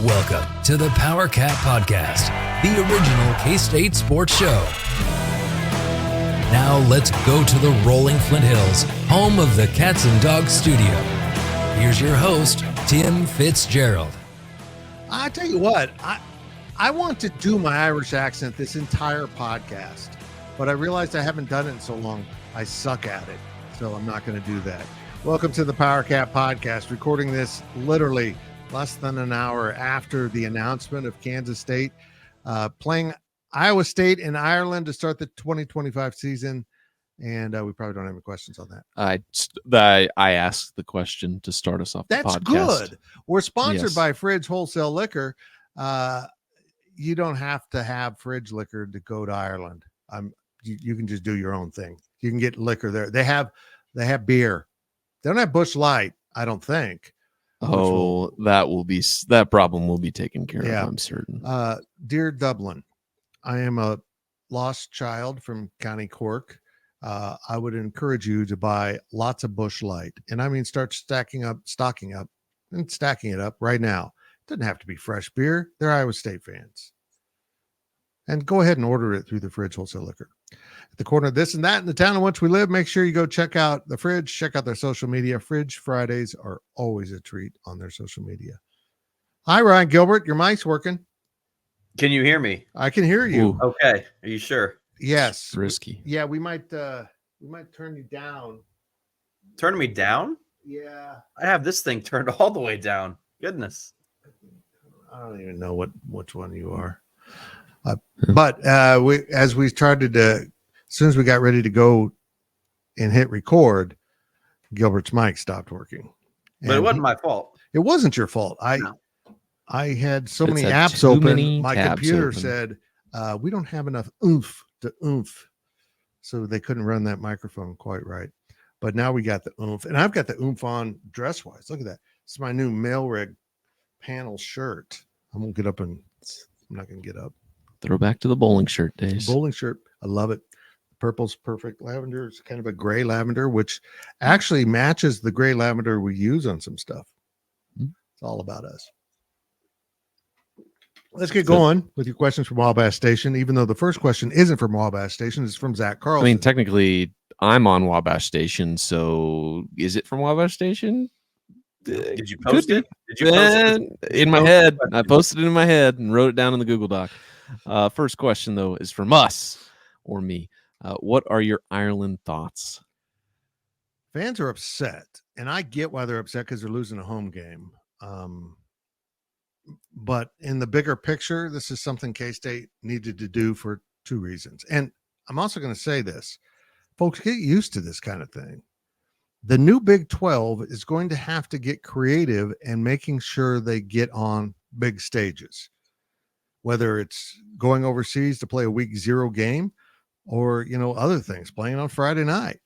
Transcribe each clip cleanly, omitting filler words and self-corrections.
Welcome to the Powercat Podcast, the original K-State sports show. Now let's go to the rolling Flint Hills, home of the Cats and Dogs studio. Here's your host, Tim Fitzgerald. I tell you what, I want to do my Irish accent this entire podcast, but I realized I haven't done it in so long. I suck at it, so I'm not going to do that. Welcome to the Powercat Podcast, recording this literally less than an hour after the announcement of Kansas State playing Iowa State in Ireland to start the 2025 season. And we probably don't have any questions on that. I asked the question to start us off the That's podcast. good. We're sponsored Yes. by Fridge Wholesale Liquor. You don't have to have fridge liquor to go to Ireland. You can just do your own thing. You can get liquor there. They have beer. They don't have Busch Light, I don't think. Oh, that problem will be taken care Yeah. of, I'm certain. Dear Dublin, I am a lost child from County Cork. I would encourage you to buy lots of Busch Light. And I mean, start stocking up and stacking it up right now. It doesn't have to be fresh beer. They're Iowa State fans. And go ahead and order it through the Fridge Wholesale Liquor. At the corner of this and that in the town in which we live, make sure you go check out the Fridge, check out their social media. Fridge Fridays are always a treat on their social media. Hi, Ryan Gilbert. Your mic's working. Can you hear me? I can hear you. Ooh. Okay. Are you sure? Yes. Risky. Yeah, we might turn you down. Turn me down? Yeah. I have this thing turned all the way down. Goodness. I don't even know which one you are. But as we started to, as soon as we got ready to go and hit record, Gilbert's mic stopped working. But it wasn't my fault. It wasn't your fault. No. I had so It's many had apps too open. many My tabs computer open. said, we don't have enough oomph to oomph. So they couldn't run that microphone quite right. But now we got the oomph. And I've got the oomph on dress-wise. Look at that. It's my new mail rig panel shirt. I won't get up and I'm not going to get up. Throwback to the bowling shirt days. Bowling shirt. I love it. Purple's perfect. Lavender is kind of a gray lavender, which actually matches the gray lavender we use on some stuff. It's all about us. Let's get going with your questions from Wabash Station, even though the first question isn't from Wabash Station. It's from Zach I Carlson. mean, technically, I'm on Wabash Station, so is it from Wabash Station? Did you post Could it? Did you post it? In my post head. the question? I posted it in my head and wrote it down in the Google Doc. First question, though, is from us or me. What are your Ireland thoughts? Fans are upset, and I get why they're upset because they're losing a home game. But in the bigger picture, this is something K-State needed to do for two reasons. And I'm also going to say this. Folks, get used to this kind of thing. The new Big 12 is going to have to get creative and making sure they get on big stages, whether it's going overseas to play a week 0 game or, other things, playing on Friday night.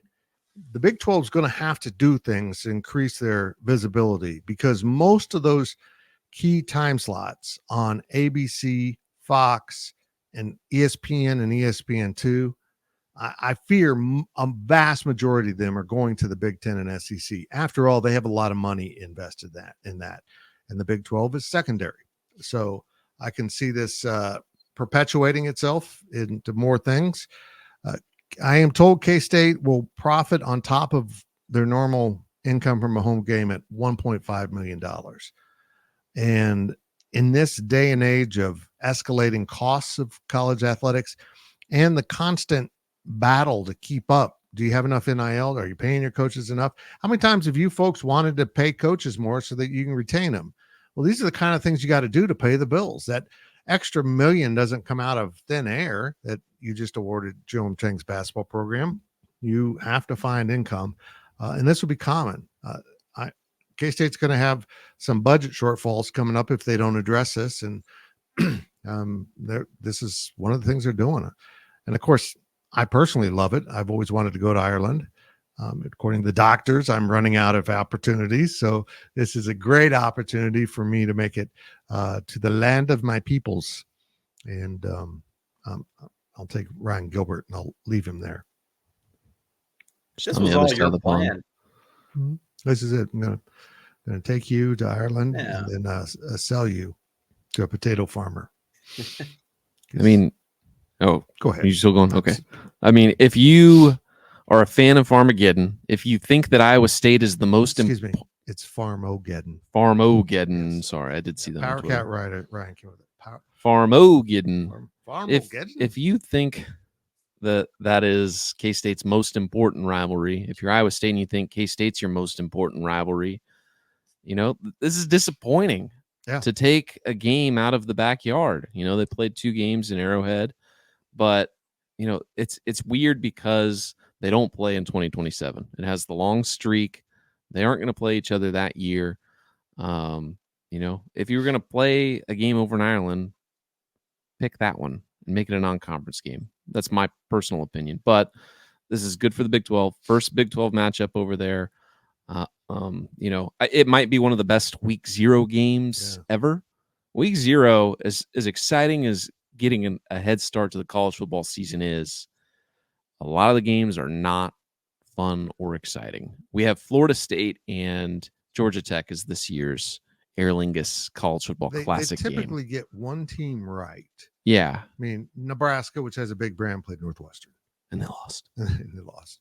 The Big 12 is going to have to do things to increase their visibility because most of those key time slots on ABC, Fox, and ESPN and ESPN2, I fear a vast majority of them are going to the Big 10 and SEC. After all, they have a lot of money invested in that. And the Big 12 is secondary. So I can see this perpetuating itself into more things. I am told K-State will profit on top of their normal income from a home game at $1.5 million. And in this day and age of escalating costs of college athletics and the constant battle to keep up, do you have enough NIL? Are you paying your coaches enough? How many times have you folks wanted to pay coaches more so that you can retain them? Well, these are the kind of things you got to do to pay the bills. That extra $1 million doesn't come out of thin air that you just awarded Joe Chang's basketball program. You have to find income, and this will be common. K-State's going to have some budget shortfalls coming up if they don't address this, and this is one of the things they're doing. And of course, I personally love it. I've always wanted to go to Ireland. According to the doctors, I'm running out of opportunities. So this is a great opportunity for me to make it to the land of my peoples. And I'll take Ryan Gilbert and I'll leave him there. This On the was other all side your of the pond. plan. This is it. I'm going to take you to Ireland Yeah. and then sell you to a potato farmer. I mean, oh, go ahead. Are you still going? Okay. I mean, if you are a fan of Farmageddon, if you think that Iowa State is the most Excuse me, it's Farmageddon. Farmageddon. Yes. Sorry, I did see that. Powercat Ryan came with it. Farmageddon. Farmageddon. If you think that is K-State's most important rivalry, if you're Iowa State and you think K-State's your most important rivalry, this is disappointing. Yeah. To take a game out of the backyard. They played 2 games in Arrowhead, but it's weird because they don't play in 2027. It has the long streak. They aren't going to play each other that year. If you were going to play a game over in Ireland, pick that one and make it a non-conference game. That's my personal opinion. But this is good for the Big 12. First Big 12 matchup over there. It might be one of the best week 0 games ever. Week 0 is as exciting as getting a head start to the college football season is. A lot of the games are not fun or exciting. We have Florida State and Georgia Tech as this year's Aer Lingus College Football Classic They typically game. get one team right. Yeah. I mean, Nebraska, which has a big brand, played Northwestern. And they lost. They lost.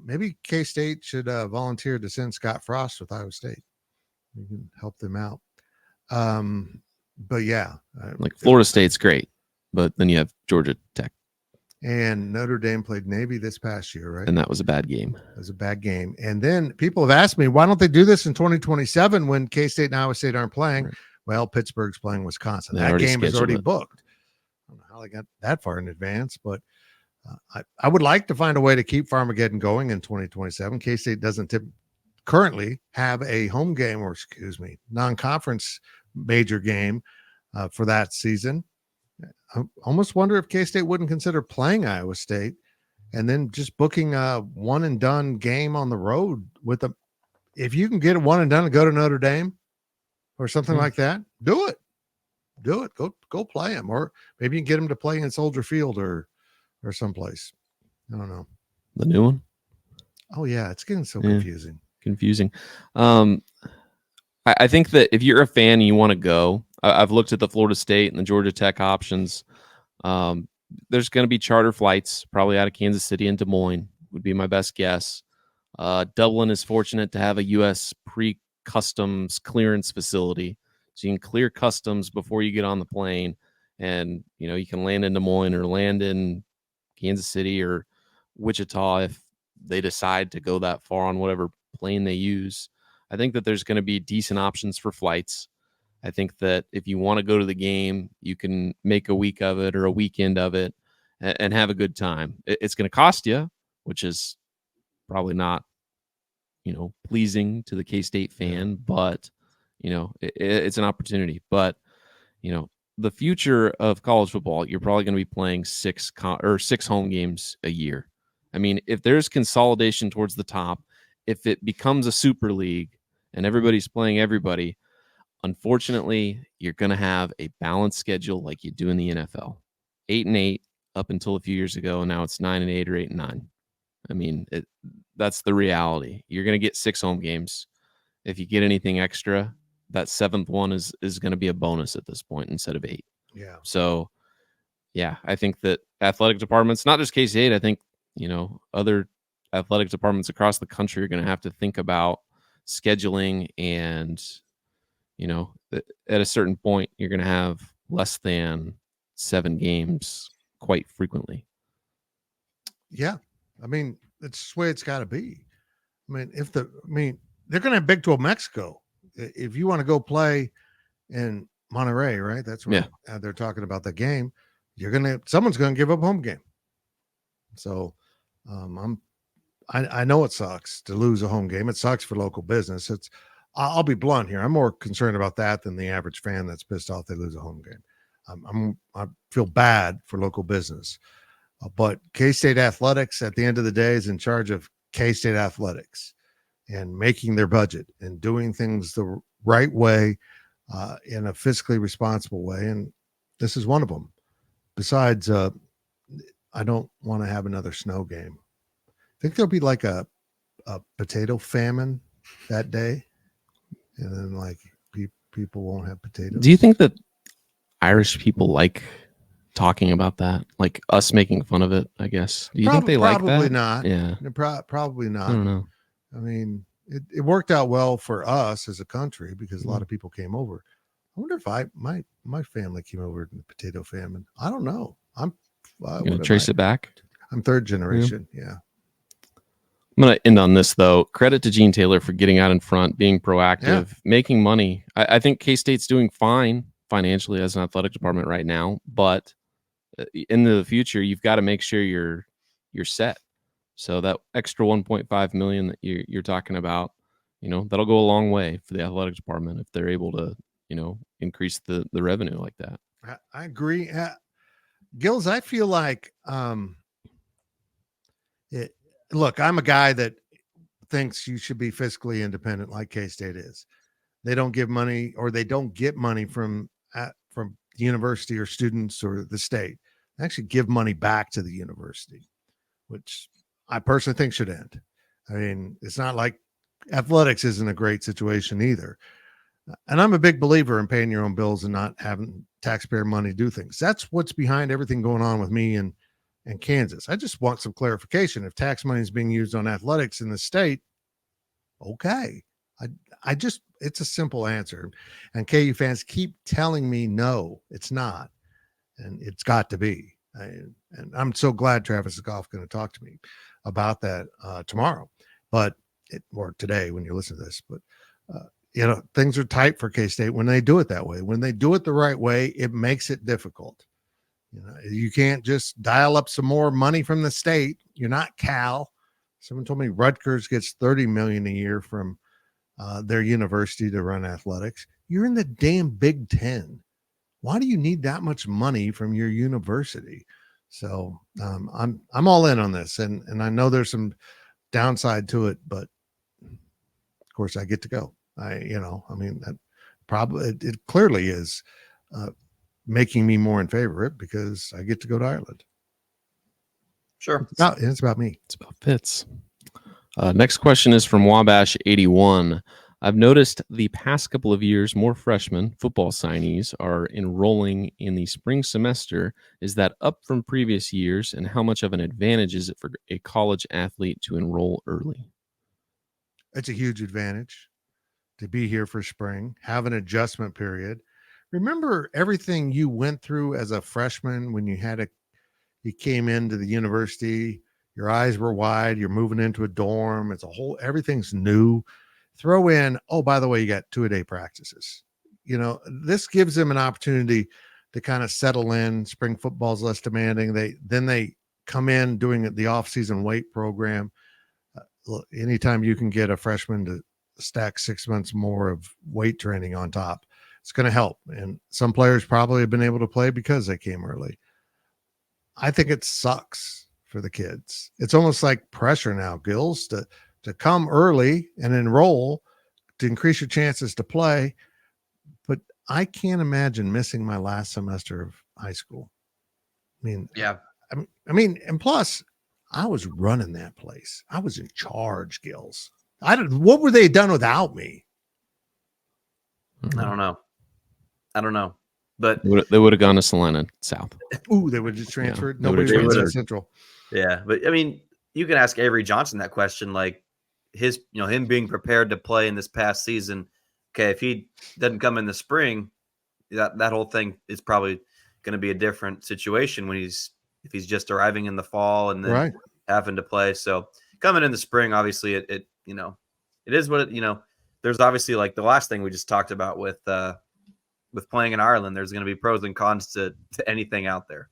Maybe K-State should volunteer to send Scott Frost with Iowa State. You can help them out. But yeah. Like Florida State's great, but then you have Georgia Tech. And Notre Dame played Navy this past year, right? And that was a bad game. It was a bad game. And then people have asked me, why don't they do this in 2027 when K-State and Iowa State aren't playing? Right. Well, Pittsburgh's playing Wisconsin. That game is already booked. I don't know how they got that far in advance, but I would like to find a way to keep Farmageddon going in 2027. K-State doesn't currently have a home game non-conference major game for that season. I almost wonder if K-State wouldn't consider playing Iowa State and then just booking a one and done game on the road with them. If you can get a one and done and go to Notre Dame or something like that, do it. Go play them, or maybe you can get them to play in Soldier Field or someplace. I don't know. The new one? Oh yeah, it's getting so confusing. I think that if you're a fan and you want to go, I've looked at the Florida State and the Georgia Tech options. There's going to be charter flights, probably out of Kansas City and Des Moines would be my best guess. Dublin is fortunate to have a U.S. pre-customs clearance facility, so you can clear customs before you get on the plane, and you can land in Des Moines or land in Kansas City or Wichita if they decide to go that far on whatever plane they use. I think that there's going to be decent options for flights. I think that if you want to go to the game, you can make a week of it or a weekend of it and have a good time. It's going to cost you, which is probably not, pleasing to the K-State fan, but, it's an opportunity. But, the future of college football, you're probably going to be playing 6 home games a year. I mean, if there's consolidation towards the top, if it becomes a super league and everybody's playing everybody, unfortunately, you're going to have a balanced schedule like you do in the NFL. 8-8 up until a few years ago, and now it's 9-8 or 8-9. I mean, that's the reality. You're going to get 6 home games. If you get anything extra, that 7th one is going to be a bonus at this point instead of 8. Yeah. So, yeah, I think that athletic departments, not just K-State, I think, other athletic departments across the country are going to have to think about scheduling, and at a certain point you're going to have less than 7 games quite frequently. Yeah, I mean, it's the way it's got to be. I mean, they're going to have Big 12 Mexico. If you want to go play in Monterrey, right? That's where they're talking about the game. Someone's going to give up home game. So I know it sucks to lose a home game. It sucks for local business. I'll be blunt here. I'm more concerned about that than the average fan that's pissed off they lose a home game. I feel bad for local business, but K-State athletics at the end of the day is in charge of K-State athletics and making their budget and doing things the right way in a fiscally responsible way. And this is one of them. Besides, I don't want to have another snow game. I think there'll be like a potato famine that day. And then people won't have potatoes. Do you think that Irish people like talking about that, like us making fun of it, I guess. Do you think they like that? Probably not. Yeah. Probably not. I don't know. I mean, it worked out well for us as a country because a lot of people came over. I wonder if my family came over in the potato famine. I don't know. I'm going to trace it back. I'm third generation. Yeah. I'm going to end on this, though. Credit to Gene Taylor for getting out in front, being proactive, making money. I think K-State's doing fine financially as an athletic department right now, but into the future, you've got to make sure you're set. So that extra 1.5 million that you're talking about, that'll go a long way for the athletic department if they're able to, increase the revenue like that. I agree. Gills, I feel like, look, I'm a guy that thinks you should be fiscally independent like K-State is. They don't give money, or they don't get money from the university or students or the state. They actually give money back to the university, which I personally think should end. I mean, it's not like athletics isn't a great situation either. And I'm a big believer in paying your own bills and not having taxpayer money do things. That's what's behind everything going on with me and Kansas. I just want some clarification. If tax money is being used on athletics in the state, okay. I just, it's a simple answer. And KU fans keep telling me, no, it's not. And it's got to be. And I'm so glad Travis is going to talk to me about that tomorrow, or today when you listen to this. But, things are tight for K-State when they do it that way. When they do it the right way, it makes it difficult. You can't just dial up some more money from the state. You're not Cal. Someone told me Rutgers gets $30 million a year from their university to run athletics. You're in the damn Big Ten. Why do you need that much money from your university? So I'm all in on this, and I know there's some downside to it, but of course I get to go. That probably it clearly is making me more in favor of it because I get to go to Ireland. Sure. It's about me. It's about Fitz. Next question is from Wabash81. I've noticed the past couple of years more freshmen football signees are enrolling in the spring semester. Is that up from previous years, and how much of an advantage is it for a college athlete to enroll early? It's a huge advantage to be here for spring, have an adjustment period. Remember everything you went through as a freshman when you came into the university, your eyes were wide, you're moving into a dorm. Everything's new. Throw in, oh, by the way, you got 2-a-day practices. This gives them an opportunity to kind of settle in. Spring football is less demanding. They come in doing the off-season weight program. Anytime you can get a freshman to stack 6 months more of weight training on top, it's going to help. And some players probably have been able to play because they came early. I think it sucks for the kids. It's almost like pressure now, Gills, to come early and enroll to increase your chances to play. But I can't imagine missing my last semester of high school. Yeah. And plus I was running that place. I was in charge, Gills. What were they done without me? I don't know. But they would have gone to Salina South. Ooh, they would have just transferred. Yeah, Nobody went to Central. Yeah, but you can ask Avery Johnson that question, like him being prepared to play in this past season. Okay, if he doesn't come in the spring, that whole thing is probably going to be a different situation if he's just arriving in the fall and then having to play. So coming in the spring, obviously it is what there's obviously, like the last thing we just talked about with playing in Ireland, there's going to be pros and cons to anything out there.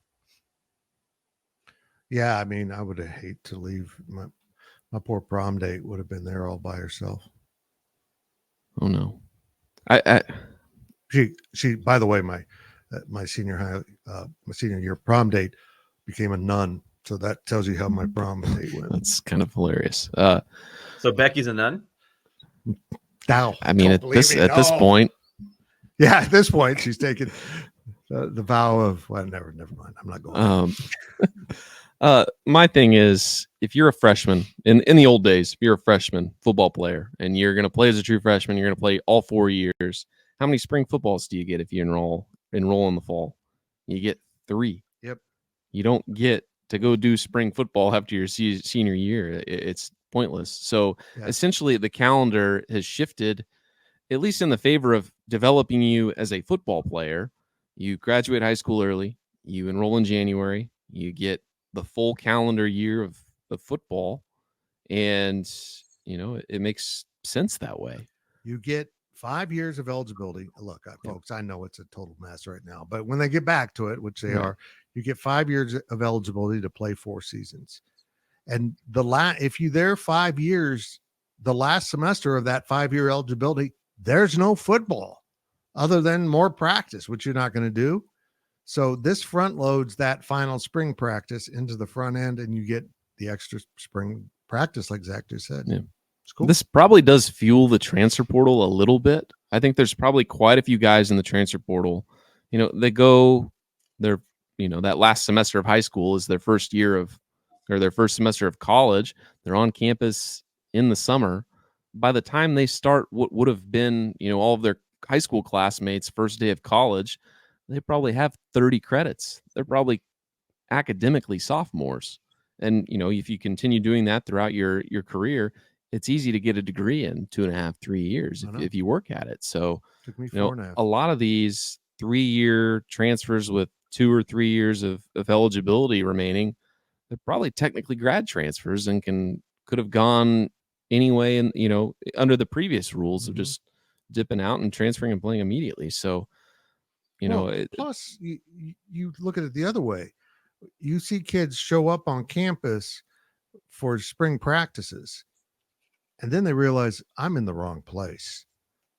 Yeah, I would have hated to leave. My poor prom date would have been there all by herself. Oh no. She by the way, my senior year prom date became a nun. So that tells you how my prom date went. That's kind of hilarious. So Becky's a nun? Now, at this point. Yeah, at this point, she's taken the vow of, well, never mind. I'm not going. My thing is, if you're a freshman in the old days, if you're a freshman football player and you're going to play as a true freshman, you're going to play all 4 years. How many spring footballs do you get if you enroll enroll in the fall. You get 3. Yep. You don't get to go do spring football after your senior year. It's pointless. So essentially, the calendar has shifted, at least in the favor of developing you as a football player. You graduate high school early, you enroll in January, you get the full calendar year of football, and it makes sense that way. You get 5 years of eligibility. Look, folks, I know it's a total mess right now, but when they get back to it, which they are, you get 5 years of eligibility to play 4 seasons. And if you there 5 years, the last semester of that 5-year eligibility, there's no football other than more practice, which you're not going to do. So this front loads that final spring practice into the front end, and you get the extra spring practice, like Zach just said. Yeah. It's cool. This probably does fuel the transfer portal a little bit. I think there's probably quite a few guys in the transfer portal. That last semester of high school is their first semester of college. They're on campus in the summer. By the time they start what would have been, all of their high school classmates' first day of college, they probably have 30 credits. They're probably academically sophomores. And, if you continue doing that throughout your career, it's easy to get a degree in 2.5, 3 years if you work at it. So, took me 4.5. A lot of these 3-year transfers with 2 or 3 years of eligibility remaining, they're probably technically grad transfers and could have gone anyway, and under the previous rules of just dipping out and transferring and playing immediately. So, plus you look at it the other way. You see kids show up on campus for spring practices, and then they realize I'm in the wrong place.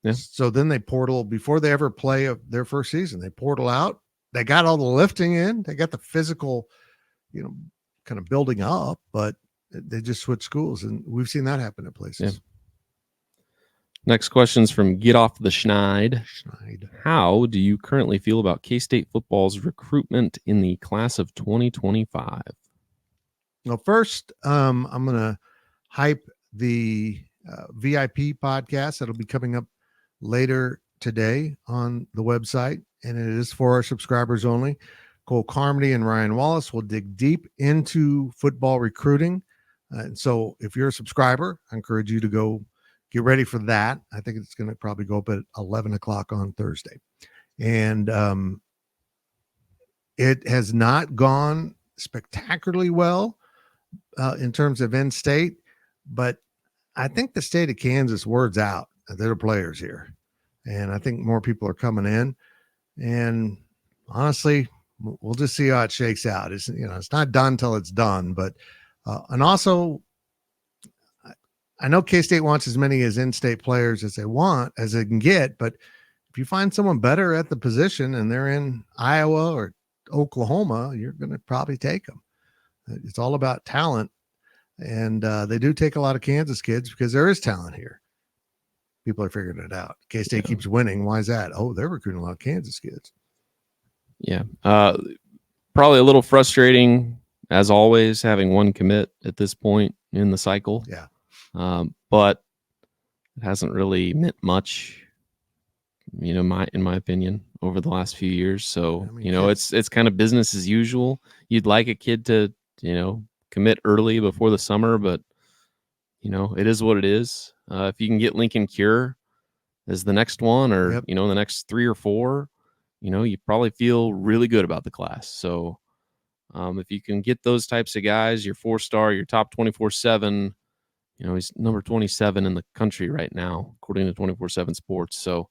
Yeah. So then they portal before they ever play their first season. They portal out. They got all the lifting in. They got the physical, kind of building up, but they just switch schools, and we've seen that happen at places. Yeah. Next question's from Get Off the Schneid. How do you currently feel about K-State football's recruitment in the class of 2025? Well, first, I'm going to hype the VIP podcast that'll be coming up later today on the website, and it is for our subscribers only. Cole Carmody and Ryan Wallace will dig deep into football recruiting. And so if you're a subscriber, I encourage you to go get ready for that. I think it's going to probably go up at 11 o'clock on Thursday. And it has not gone spectacularly well in terms of in-state, but I think the state of Kansas words out that there are players here. And I think more people are coming in. And honestly, we'll just see how it shakes out. It's not done till it's done, but and also I know K-State wants as many as in-state players as they can get, but if you find someone better at the position and they're in Iowa or Oklahoma, you're going to probably take them. It's all about talent, and they do take a lot of Kansas kids because there is talent here. People are figuring it out. K-State keeps winning. Why is that? Oh, they're recruiting a lot of Kansas kids. Yeah. Probably a little frustrating, as always, having one commit at this point in the cycle. Yeah. But it hasn't really meant much, in my opinion, over the last few years. So, it's kind of business as usual. You'd like a kid to, commit early before the summer, but, it is what it is. If you can get Lincoln Cure as the next one, or, the next 3 or 4, you probably feel really good about the class. So if you can get those types of guys, your 4-star, your top 24/7, he's number 27 in the country right now, according to 24/7 Sports. So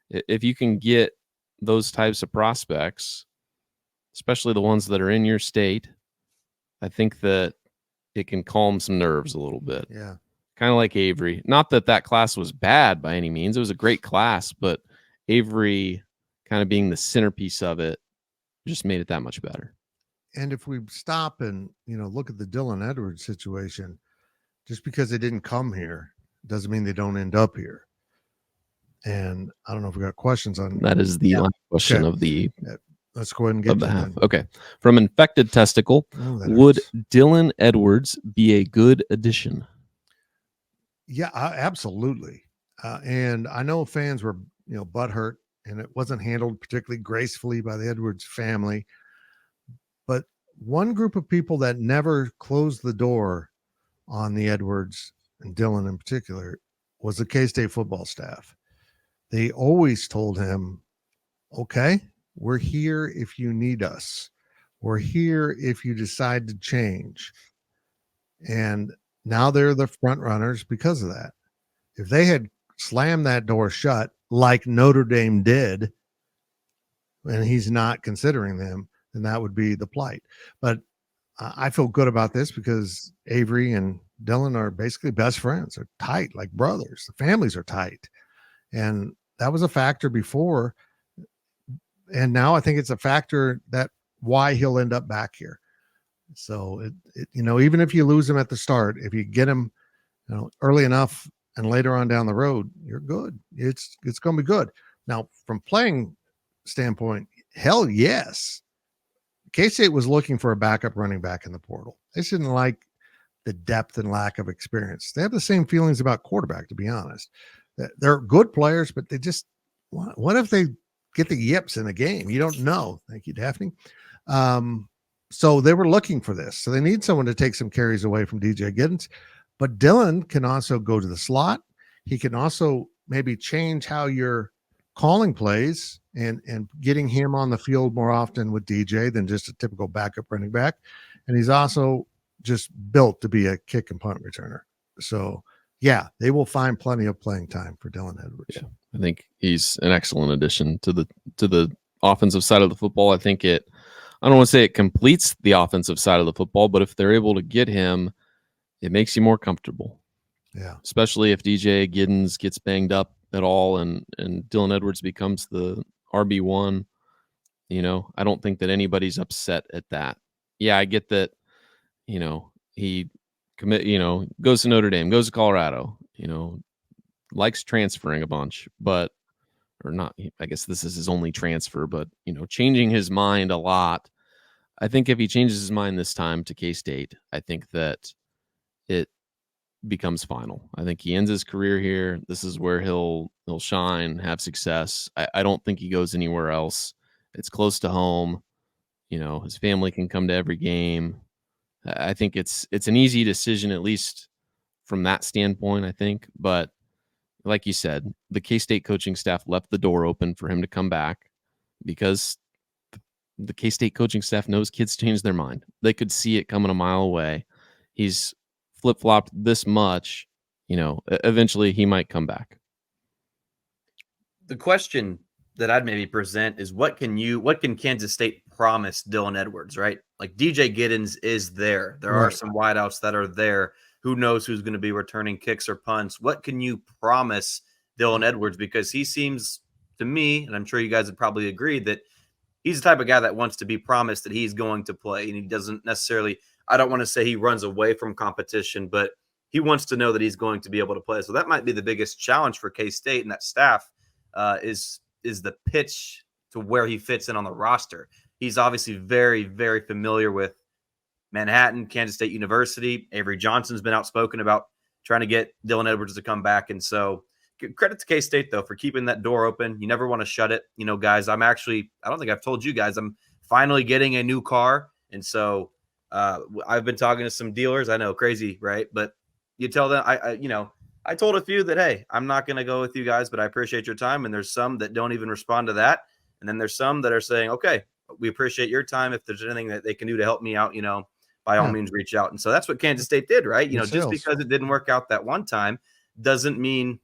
if you can get those types of prospects, especially the ones that are in your state, I think that it can calm some nerves a little bit. Yeah. Kind of like Avery. Not that class was bad by any means. It was a great class, but Avery kind of being the centerpiece of it just made it that much better. And if we stop and, look at the Dylan Edwards situation, just because they didn't come here doesn't mean they don't end up here. And I don't know if we got questions on that. Is the last question of the. Let's go ahead and get to that. Okay. From Infected Testicle, would Dylan Edwards be a good addition? Yeah, absolutely. And I know fans were, butthurt and it wasn't handled particularly gracefully by the Edwards family. But one group of people that never closed the door on the Edwards, and Dylan in particular, was the K-State football staff. They always told him, okay, we're here if you need us. We're here if you decide to change. And now they're the front runners because of that. If they had slammed that door shut like Notre Dame did, and he's not considering them, then that would be the plight. But I feel good about this because Avery and Dylan are basically best friends. They're tight, like brothers. The families are tight. And that was a factor before. And now I think it's a factor that why he'll end up back here. So, even if you lose him at the start, if you get him, early enough and later on down the road, you're good. It's going to be good. Now, from playing standpoint, hell yes. K-State was looking for a backup running back in the portal. They just didn't like the depth and lack of experience. They have the same feelings about quarterback, to be honest. They're good players, but they just, what if they get the yips in a game? You don't know. Thank you, Daphne. So they were looking for this. So they need someone to take some carries away from DJ Giddens. But Dylan can also go to the slot. He can also maybe change how you're calling plays and getting him on the field more often with DJ than just a typical backup running back. And he's also just built to be a kick and punt returner. So, yeah, they will find plenty of playing time for Dylan Edwards. Yeah, I think he's an excellent addition to the offensive side of the football. I don't want to say it completes the offensive side of the football, but if they're able to get him, it makes you more comfortable. Yeah. Especially if DJ Giddens gets banged up at all and Dylan Edwards becomes the RB1. I don't think that anybody's upset at that. Yeah, I get that, he goes to Notre Dame, goes to Colorado, likes transferring a bunch, but or not, I guess this is his only transfer, but changing his mind a lot. I think if he changes his mind this time to K-State, I think that it becomes final. I think he ends his career here. This is where he'll shine, have success. I don't think he goes anywhere else. It's close to home. His family can come to every game. I think it's an easy decision, at least from that standpoint, I think. But like you said, the K-State coaching staff left the door open for him to come back because the K-State coaching staff knows kids change their mind. They could see it coming a mile away. He's flip-flopped this much, eventually he might come back. The question that I'd maybe present is what can Kansas State promise Dylan Edwards, right? Like DJ Giddens is there. There are some wideouts that are there. Who knows who's going to be returning kicks or punts? What can you promise Dylan Edwards? Because he seems to me, and I'm sure you guys would probably agree, that he's the type of guy that wants to be promised that he's going to play. And he doesn't necessarily, I don't want to say he runs away from competition, but he wants to know that he's going to be able to play. So that might be the biggest challenge for K-State and that staff is the pitch to where he fits in on the roster. He's obviously very, very familiar with Manhattan, Kansas State University. Avery Johnson's been outspoken about trying to get Dylan Edwards to come back. And so credit to K-State, though, for keeping that door open. You never want to shut it. Guys, I don't think I've told you guys, I'm finally getting a new car. And so I've been talking to some dealers. I know, crazy, right? But you tell them, I told a few that, hey, I'm not going to go with you guys, but I appreciate your time. And there's some that don't even respond to that. And then there's some that are saying, okay, we appreciate your time. If there's anything that they can do to help me out, by all means, reach out. And so that's what Kansas State did, right? Just because it didn't work out that one time doesn't mean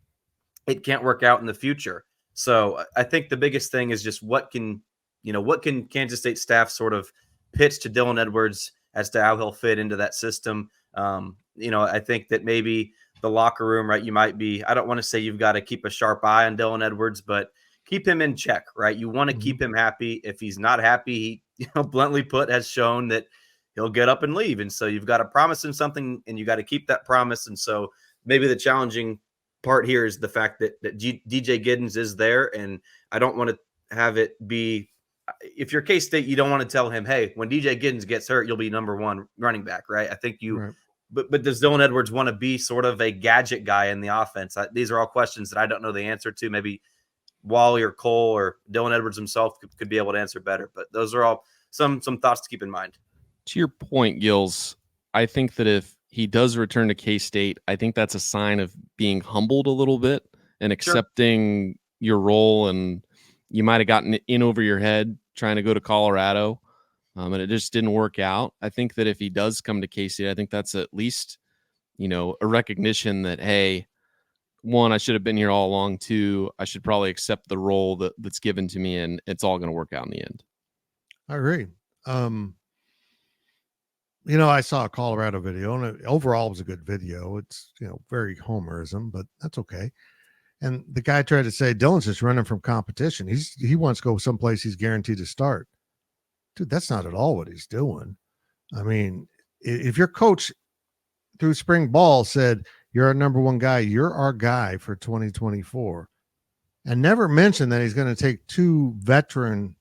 it can't work out in the future. So I think the biggest thing is just what can Kansas State staff sort of pitch to Dylan Edwards as to how he'll fit into that system. I think that maybe the locker room, right? You might be, I don't want to say you've got to keep a sharp eye on Dylan Edwards, but keep him in check, right? You want to keep him happy. If he's not happy, he, bluntly put, has shown that he'll get up and leave. And so you've got to promise him something and you got to keep that promise. And so maybe the challenging part here is the fact that DJ Giddens is there. And I don't want to have it be, if you're K-State, you don't want to tell him, hey, when DJ Giddens gets hurt, you'll be number one running back, right? I think you, but does Dylan Edwards want to be sort of a gadget guy in the offense? These are all questions that I don't know the answer to. Maybe Wally or Cole or Dylan Edwards himself could be able to answer better. But those are all some thoughts to keep in mind. To your point, Gills, I think that if he does return to K-State, I think that's a sign of being humbled a little bit and accepting your role. And you might have gotten in over your head trying to go to Colorado, and it just didn't work out. I think that if he does come to K-State, I think that's at least, a recognition that, hey, one, I should have been here all along. Two, I should probably accept the role that's given to me, and it's all going to work out in the end. I agree. I saw a Colorado video, and overall it was a good video. It's, very homerism, but that's okay. And the guy tried to say Dylan's just running from competition. He wants to go someplace he's guaranteed to start. Dude, that's not at all what he's doing. I mean, if your coach through spring ball said, you're our number one guy, you're our guy for 2024, and never mentioned that he's going to take 2 veteran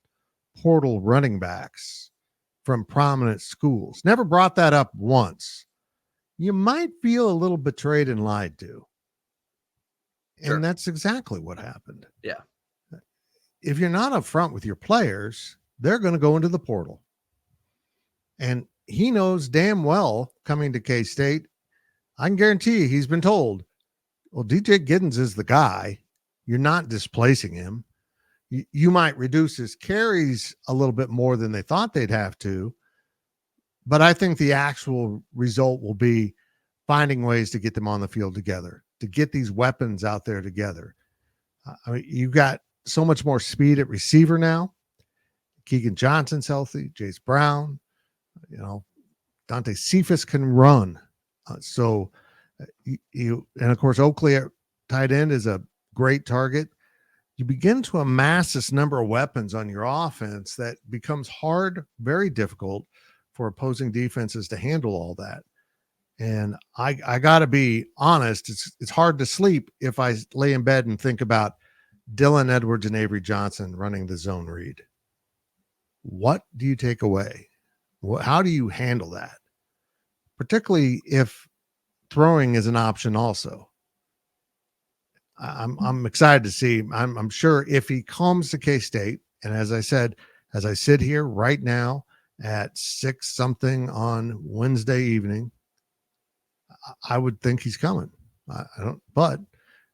portal running backs from prominent schools, never brought that up once, you might feel a little betrayed and lied to. Sure. And that's exactly what happened. Yeah. If you're not upfront with your players, they're going to go into the portal. And he knows damn well coming to K-State, I can guarantee you he's been told, well, DJ Giddens is the guy. You're not displacing him. You might reduce his carries a little bit more than they thought they'd have to. But I think the actual result will be finding ways to get them on the field together, to get these weapons out there together. I mean, you've got so much more speed at receiver now. Keegan Johnson's healthy. Jace Brown, Dante Cephas can run. So you and of course Oakley at tight end is a great target. You begin to amass this number of weapons on your offense that becomes hard, very difficult for opposing defenses to handle all that. And I got to be honest, it's hard to sleep if I lay in bed and think about Dylan Edwards and Avery Johnson running the zone read. What do you take away? How do you handle that? Particularly if throwing is an option also. I'm excited to see. I'm sure if he comes to K-State, and as I said, as I sit here right now at 6 something on Wednesday evening, I would think he's coming. I don't, but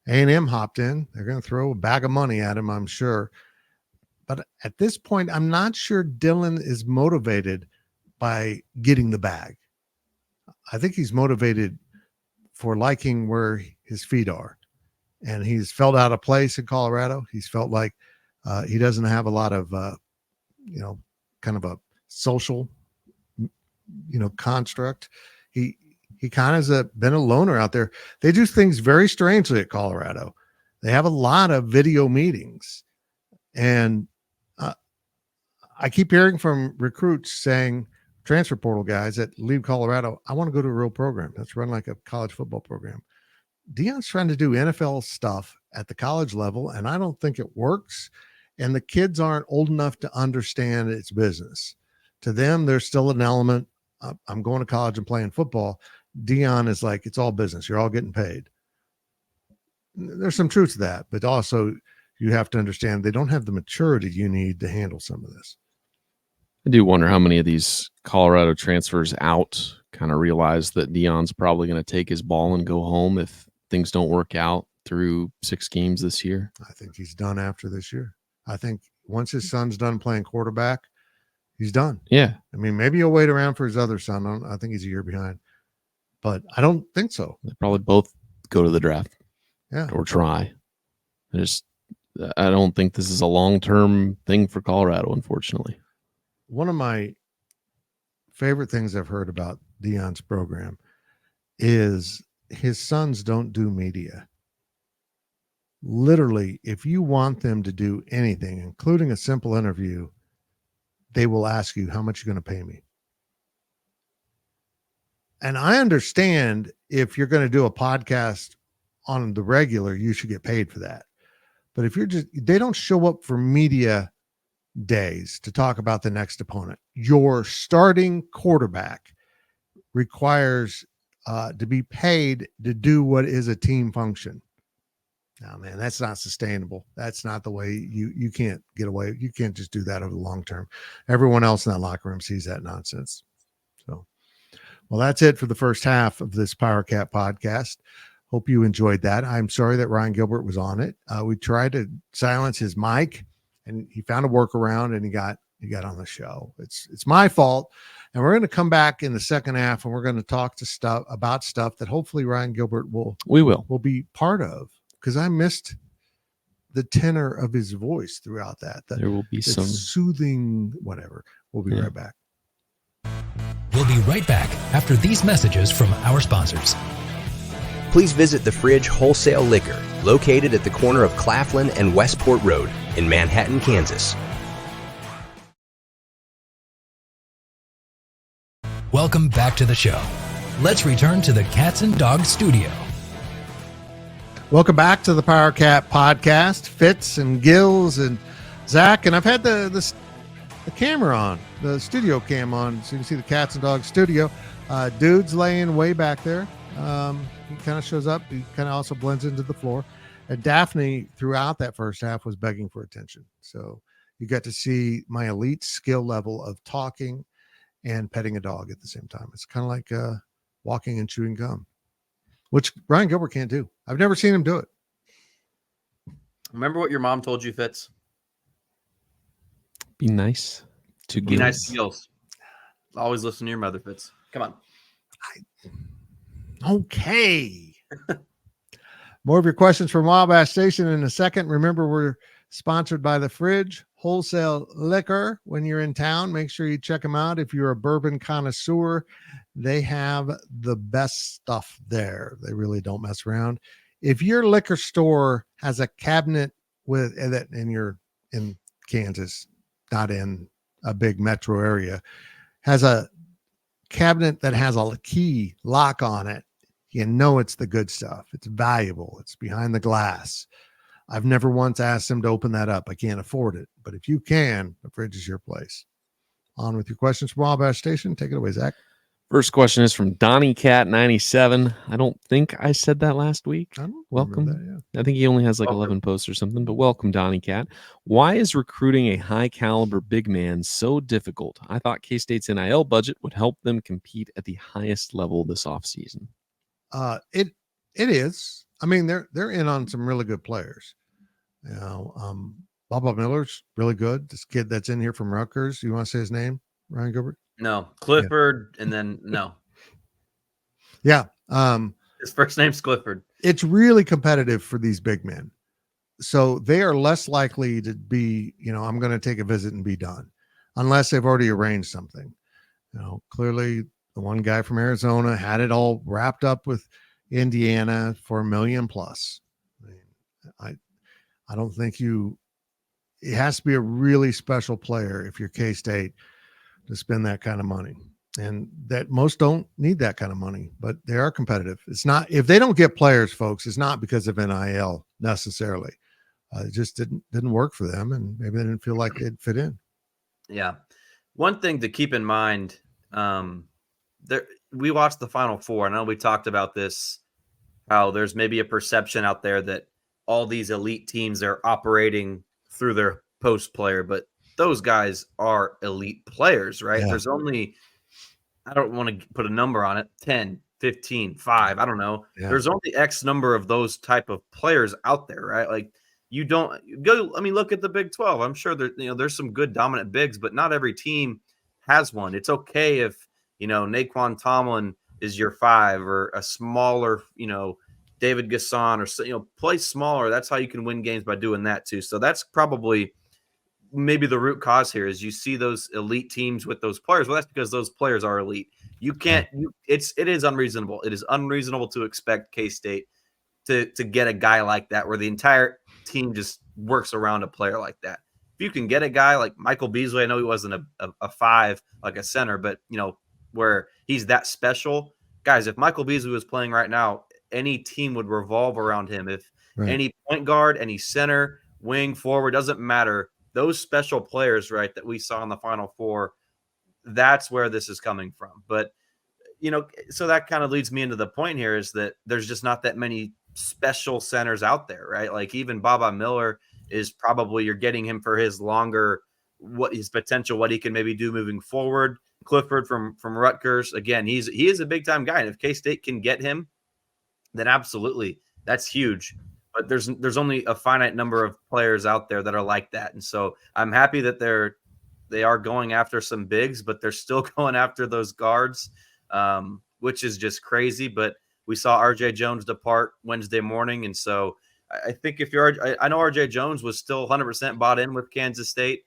A&M hopped in. They're going to throw a bag of money at him, I'm sure. But at this point, I'm not sure Dylan is motivated by getting the bag. I think he's motivated for liking where his feet are. And he's felt out of place in Colorado. He's felt like he doesn't have a lot of, kind of a social, construct. He kind of has been a loner out there. They do things very strangely at Colorado. They have a lot of video meetings. And I keep hearing from recruits saying, transfer portal guys that leave Colorado, I want to go to a real program that's run like a college football program. Deion's trying to do NFL stuff at the college level, and I don't think it works. And the kids aren't old enough to understand its business. To them, there's still an element. I'm going to college and playing football. Deion is like, it's all business. You're all getting paid. There's some truth to that, but also you have to understand they don't have the maturity you need to handle some of this. I do wonder how many of these Colorado transfers out kind of realize that Deion's probably going to take his ball and go home if things don't work out through 6 games this year. I think he's done after this year. I think once his son's done playing quarterback, he's done. Yeah. I mean, maybe he'll wait around for his other son. I think he's a year behind, but I don't think so. They probably both go to the draft. Yeah. Or try. I don't think this is a long-term thing for Colorado, unfortunately. One of my favorite things I've heard about Deion's program is his sons don't do media. Literally, if you want them to do anything, including a simple interview, they will ask you, how much are you going to pay me? And I understand if you're going to do a podcast on the regular, you should get paid for that. But if they don't show up for media days to talk about the next opponent. Your starting quarterback requires to be paid to do what is a team function. No, man, that's not sustainable. That's not the way you can't get away. You can't just do that over the long term. Everyone else in that locker room sees that nonsense. So, well, that's it for the first half of this Powercat podcast. Hope you enjoyed that. I'm sorry that Ryan Gilbert was on it. We tried to silence his mic, and he found a workaround, and he got on the show. It's my fault. And we're going to come back in the second half, and we're going to talk about stuff that hopefully Ryan Gilbert will be part of, because I missed the tenor of his voice throughout that. There will be some soothing whatever. We'll be right back. We'll be right back after these messages from our sponsors. Please visit The Fridge Wholesale Liquor, located at the corner of Claflin and Westport Road in Manhattan, Kansas. Welcome back to the show. Let's return to the Cats and Dogs studio. Welcome back to the Powercat Podcast. Fitz and Gills and Zach, and I've had the camera on, the studio cam on, so you can see the Cats and Dogs studio. Dude's laying way back there. He kind of shows up. He kind of also blends into the floor. And Daphne, throughout that first half, was begging for attention. So you got to see my elite skill level of talking and petting a dog at the same time. It's kind of like walking and chewing gum, which Ryan Gilbert can't do. I've never seen him do it. Remember what your mom told you, Fitz? Be nice to Be nice to Gills. Always listen to your mother, Fitz. Come on. Okay. More of your questions from Wabash Station in a second. Remember, we're sponsored by The Fridge Wholesale Liquor. When you're in town, make sure you check them out. If you're a bourbon connoisseur, they have the best stuff there. They really don't mess around. If your liquor store has a cabinet with that, and you're in Kansas, not in a big metro area, has a cabinet that has a key lock on it, you know it's the good stuff. It's valuable. It's behind the glass. I've never once asked them to open that up. I can't afford it. But if you can, The Fridge is your place. On with your questions from Wabash Station. Take it away, Zach. First question is from Donnie Cat 97. I don't think I said that last week. Welcome. That, yeah. I think he only has like 11 posts or something, but welcome, Donnie Cat. Why is recruiting a high caliber big man so difficult? I thought K-State's NIL budget would help them compete at the highest level this offseason. It is. I mean, they're in on some really good players. You know, Bubba Miller's really good. This kid that's in here from Rutgers. You want to say his name, Ryan Gilbert? No, Clifford, yeah. And then no. Yeah. His first name's Clifford. It's really competitive for these big men. So they are less likely to be, I'm going to take a visit and be done, unless they've already arranged something. Clearly the one guy from Arizona had it all wrapped up with Indiana for $1 million plus. I don't think it has to be a really special player if you're K-State to spend that kind of money, and that most don't need that kind of money, but they are competitive. It's not, if they don't get players, folks, it's not because of NIL necessarily. It just didn't work for them, and maybe they didn't feel like they'd fit in. Yeah. One thing to keep in mind, we watched the Final Four. I know we talked about this, how there's maybe a perception out there that all these elite teams are operating through their post player, but those guys are elite players, right? Yeah. There's only, I don't want to put a number on it, 10, 15, 5, I don't know. Yeah. There's only X number of those type of players out there, right? Like, you don't go, I mean, look at the Big 12. I'm sure there's some good dominant bigs, but not every team has one. It's okay if, Naquan Tomlin is your 5, or a smaller, David Gasson, or, play smaller. That's how you can win games, by doing that too. So that's probably maybe the root cause here is you see those elite teams with those players. Well, that's because those players are elite. You can't, it is unreasonable. It is unreasonable to expect K-State to get a guy like that, where the entire team just works around a player like that. If you can get a guy like Michael Beasley, I know he wasn't a 5, like a center, but where he's that special. Guys, if Michael Beasley was playing right now, any team would revolve around him. If any point guard, any center, wing, forward, doesn't matter. Those special players, right, that we saw in the Final Four, that's where this is coming from. But, so that kind of leads me into the point here, is that there's just not that many special centers out there, right? Like even Baba Miller is probably, you're getting him for his longer, what his potential, what he can maybe do moving forward. Clifford from Rutgers, again, he is a big time guy, and if K-State can get him, then absolutely, that's huge. But there's only a finite number of players out there that are like that, and so I'm happy that they are going after some bigs, but they're still going after those guards, which is just crazy. But we saw RJ Jones depart Wednesday morning, and so I think if you're, I know RJ Jones was still 100% bought in with Kansas State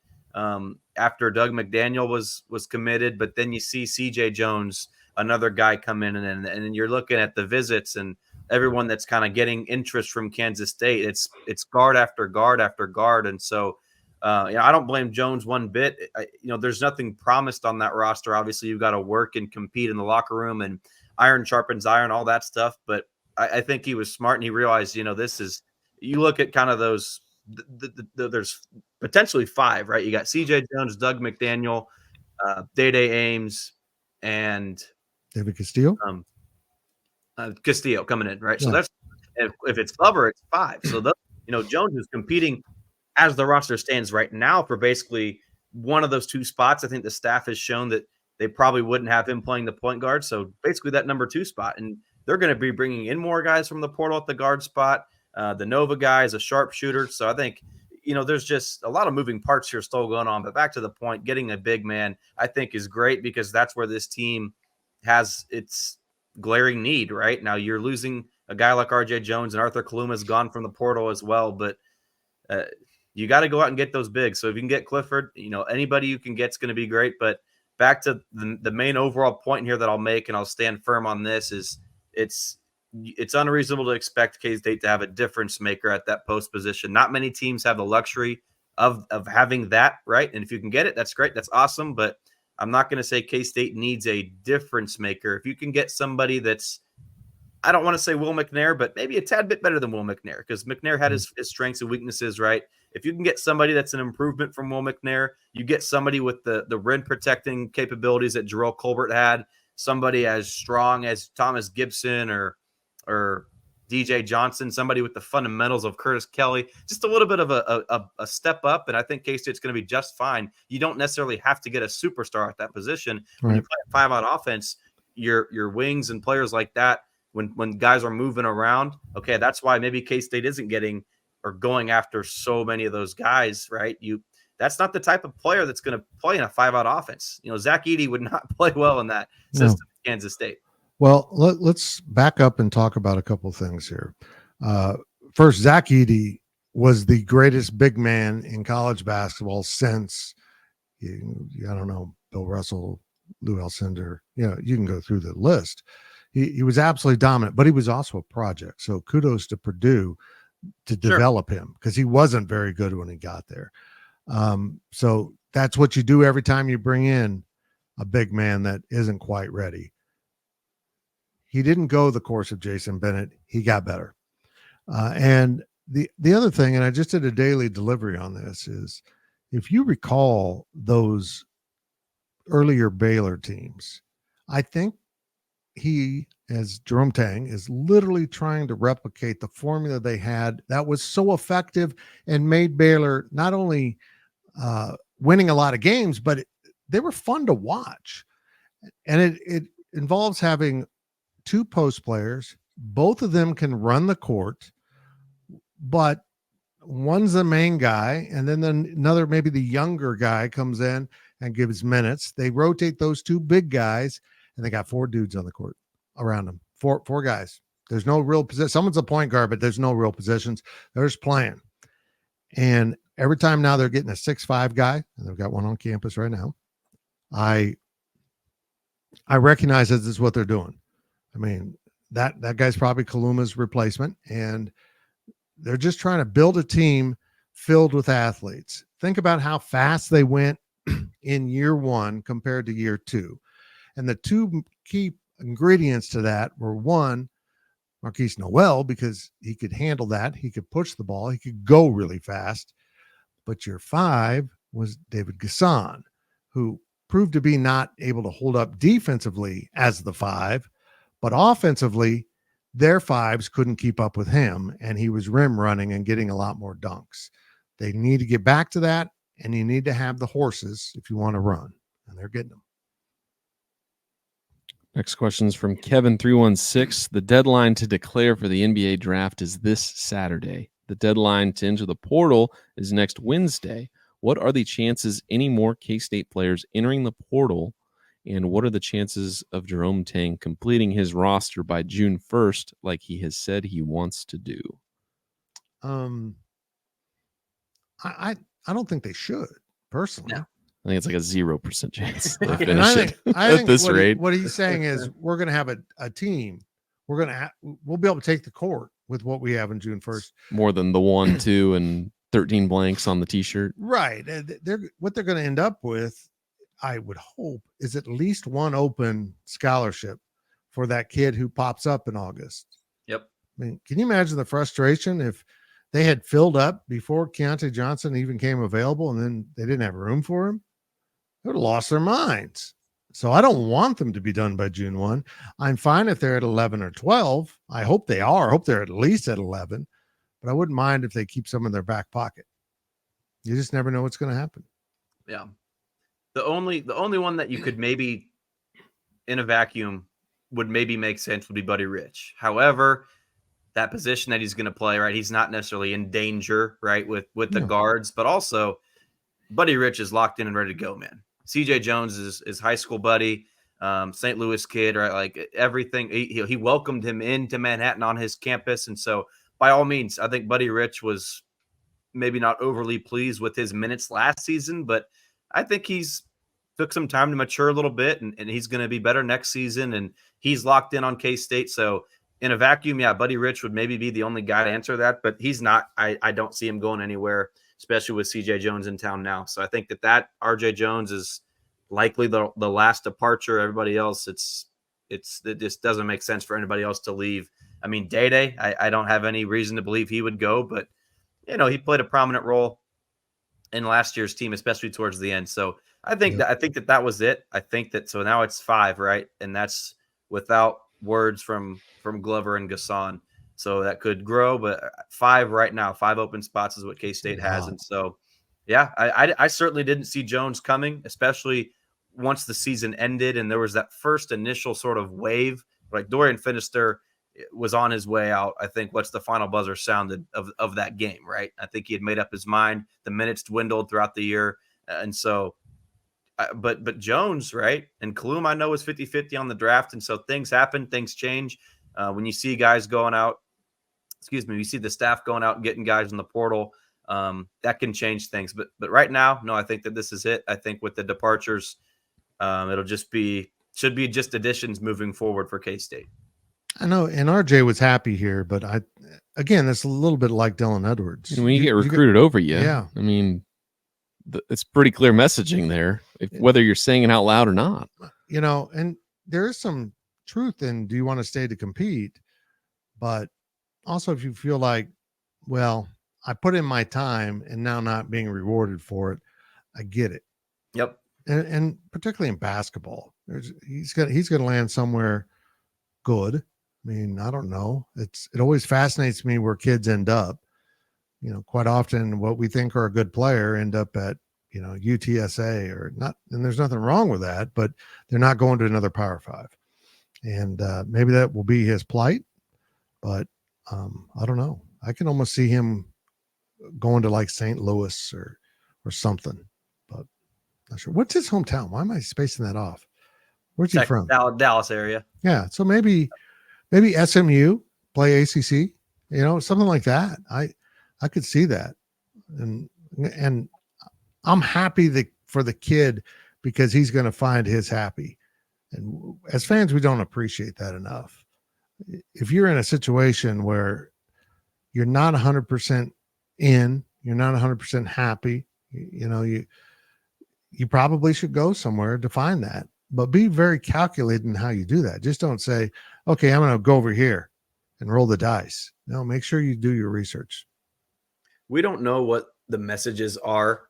after Doug McDaniel was committed, but then you see CJ Jones, another guy, come in, and you're looking at the visits and everyone that's kind of getting interest from Kansas State. It's guard after guard after guard, and so I don't blame Jones one bit. There's nothing promised on that roster. Obviously, you've got to work and compete in the locker room, and iron sharpens iron, all that stuff. But I think he was smart, and he realized, this is, you look at kind of those, there's potentially 5, right? You got CJ Jones, Doug McDaniel, Day-Day Ames, and David Castillo. Castillo coming in, right? Yeah. So that's, if it's Glover, it's 5. So Jones is competing as the roster stands right now for basically one of those 2 spots. I think the staff has shown that they probably wouldn't have him playing the point guard. So basically that number 2 spot, and they're going to be bringing in more guys from the portal at the guard spot. The Nova guy is a sharpshooter. So I think, there's just a lot of moving parts here still going on. But back to the point, getting a big man, I think, is great, because that's where this team has its glaring need right now. You're losing a guy like RJ Jones, and Arthur Kaluma's gone from the portal as well. But you got to go out and get those bigs. So if you can get Clifford, anybody you can get is going to be great. But back to the main overall point here that I'll make, and I'll stand firm on this, is it's unreasonable to expect K-State to have a difference maker at that post position. Not many teams have the luxury of having that, right? And if you can get it, that's great. That's awesome. But I'm not going to say K-State needs a difference maker. If you can get somebody that's, I don't want to say Will McNair, but maybe a tad bit better than Will McNair, because McNair had his strengths and weaknesses, right? If you can get somebody that's an improvement from Will McNair, you get somebody with the rim protecting capabilities that Jerrell Colbert had, somebody as strong as Thomas Gibson or DJ Johnson, somebody with the fundamentals of Curtis Kelly, just a little bit of a step up. And I think K-State's going to be just fine. You don't necessarily have to get a superstar at that position. Right. When you play a 5-out offense, your wings and players like that, when guys are moving around, okay, that's why maybe K-State isn't getting or going after so many of those guys, right? That's not the type of player that's going to play in a 5-out offense. Zach Edey would not play well in that system at Kansas State. Well, let's back up and talk about a couple of things here. First, Zach Edey was the greatest big man in college basketball since, I don't know, Bill Russell, Lou Alcindor. You can go through the list. He was absolutely dominant, but he was also a project. So kudos to Purdue to develop him, because he wasn't very good when he got there. So that's what you do every time you bring in a big man that isn't quite ready. He didn't go the course of Jason Bennett. He got better. And the other thing, and I just did a daily delivery on this, is if you recall those earlier Baylor teams, I think he, as Jerome Tang, is literally trying to replicate the formula they had that was so effective and made Baylor not only winning a lot of games, but they were fun to watch. And it involves having 2 post players. Both of them can run the court, but one's the main guy, and then another, maybe the younger guy, comes in and gives minutes. They rotate those 2 big guys, and they got 4 dudes on the court around them. Four guys. There's no real position. Someone's a point guard, but there's no real positions. They're just playing. And every time now they're getting a 6'5" guy, and they've got one on campus right now. I recognize that this is what they're doing. I mean, that guy's probably Kaluma's replacement, and they're just trying to build a team filled with athletes. Think about how fast they went in year 1 compared to year 2. And the 2 key ingredients to that were, 1, Marquise Noel, because he could handle that. He could push the ball. He could go really fast. But year 5 was David Gasson, who proved to be not able to hold up defensively as the 5, but offensively their fives couldn't keep up with him, and he was rim running and getting a lot more dunks. They need to get back to that, and you need to have the horses if you want to run, and they're getting them. Next question is from Kevin316. The deadline to declare for the NBA draft is this Saturday. The deadline to enter the portal is next Wednesday. What are the chances any more K-State players entering the portal, and what are the chances of Jerome Tang completing his roster by June 1st like he has said he wants to do? I don't think they should, personally. No. I think it's like a 0% chance they And finish it at this rate. What he's saying is we're going to have a team. We'll be able to take the court with what we have in June 1st. More than the 1, 2, and 13 blanks on the T-shirt. Right. What they're going to end up with, I would hope, is at least one open scholarship for that kid who pops up in August. Yep. I mean, can you imagine the frustration if they had filled up before Keontae Johnson even came available and then they didn't have room for him? They would have lost their minds. So I don't want them to be done by June 1. I'm fine if they're at 11 or 12. I hope they are. I hope they're at least at 11. But I wouldn't mind if they keep some in their back pocket. You just never know what's going to happen. Yeah. The only one that you could maybe in a vacuum would maybe make sense would be Buddy Rich. However, that position that he's going to play, right, he's not necessarily in danger, right, with the guards, but also Buddy Rich is locked in and ready to go, man. CJ Jones is high school buddy, St. Louis kid, right? Like everything. He welcomed him into Manhattan on his campus. And so by all means, I think Buddy Rich was maybe not overly pleased with his minutes last season, but I think he's took some time to mature a little bit and he's going to be better next season. And he's locked in on K-State. So in a vacuum, yeah, Buddy Rich would maybe be the only guy to answer that, but he's not. I don't see him going anywhere, especially with CJ Jones in town now. So I think that RJ Jones is likely the last departure. Everybody else, it just doesn't make sense for anybody else to leave. I mean, Day, I don't have any reason to believe he would go, but he played a prominent role in last year's team, especially towards the end. So I think that was it. I think that, so now it's 5, right? And that's without words from Glover and Gasson. So that could grow, but 5 right now, 5 open spots is what K-State has. And so, yeah, I certainly didn't see Jones coming, especially once the season ended and there was that first initial sort of wave. Like Dorian Finister was on his way out. I think what's the final buzzer sounded of that game, right? I think he had made up his mind. The minutes dwindled throughout the year. And so, but Jones, right? And Kalum, I know, is 50-50 on the draft. And so things happen, things change. When you see guys going out, you see the staff going out and getting guys in the portal, that can change things. But right now, no, I think that this is it. I think with the departures, it'll should be just additions moving forward for K-State. I know, and RJ was happy here, but again, it's a little bit like Dylan Edwards. And when you get recruited over you, yeah. I mean, it's pretty clear messaging there, whether you're saying it out loud or not. And there is some truth in, do you want to stay to compete? But also, if you feel like, well, I put in my time and now not being rewarded for it, I get it. Yep. And particularly in basketball, he's going to land somewhere good. I mean, I don't know. It always fascinates me where kids end up. Quite often what we think are a good player end up at, UTSA or not. And there's nothing wrong with that, but they're not going to another Power 5. And maybe that will be his plight, but I don't know. I can almost see him going to like St. Louis or something, but not sure. What's his hometown? Why am I spacing that off? Where's he from? Dallas area. Yeah. So maybe SMU, play ACC, something like that. I could see that. And I'm happy for the kid because he's going to find his happy. And as fans, we don't appreciate that enough. If you're in a situation where you're not 100% in, you're not 100% happy, you probably should go somewhere to find that. But be very calculated in how you do that. Just don't say, okay, I'm going to go over here and roll the dice. No, make sure you do your research. We don't know what the messages are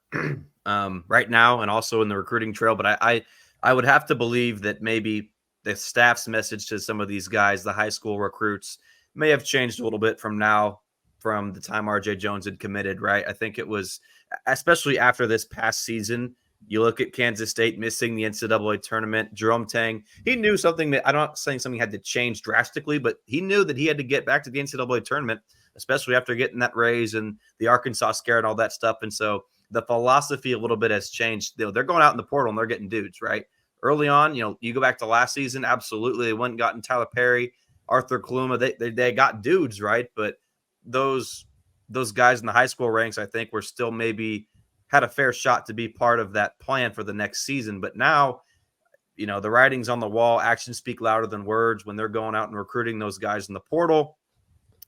right now and also in the recruiting trail, but I would have to believe that maybe the staff's message to some of these guys, the high school recruits, may have changed a little bit from the time RJ Jones had committed, right? I think it was, especially after this past season, you look at Kansas State missing the NCAA tournament. Jerome Tang, he knew something that, I'm not saying something had to change drastically, but he knew that he had to get back to the NCAA tournament, especially after getting that raise and the Arkansas scare and all that stuff. And so the philosophy a little bit has changed. They're going out in the portal and they're getting dudes, right? Early on, you go back to last season, absolutely. They went and gotten Tyler Perry, Arthur Kaluma. They got dudes, right? But those guys in the high school ranks, I think, were still maybe had a fair shot to be part of that plan for the next season. But now, the writing's on the wall. Actions speak louder than words when they're going out and recruiting those guys in the portal.